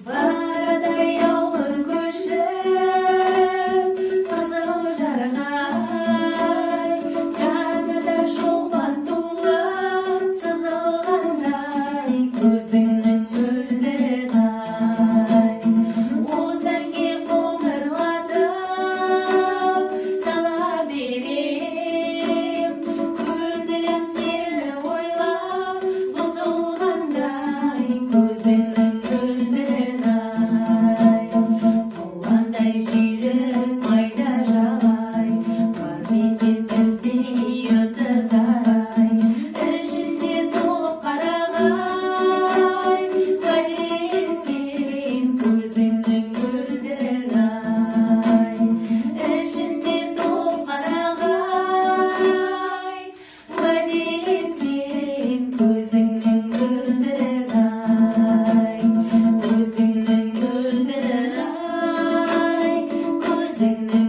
Барады яулар көшіп, қызыл жарғай, таңда шолпан туып, сызылғандай, көзіңнің мөлдірін ай. Осы әнге қоңырлатып, сала берем, көңілім сені ойлап, бұзылғандай, көзіңнің мөлдірін ай. Қуандай жүйрік майда жалай, бар мекен біздей ұндыз арай. Ішінде толып қарағай, уәдескен көзіңнің мөлдірін ай. Ішінде толып қарағай, уәдескен көзіңнің мөлдірін ай. Көзіңнің мөлдірін ай, көзіңнің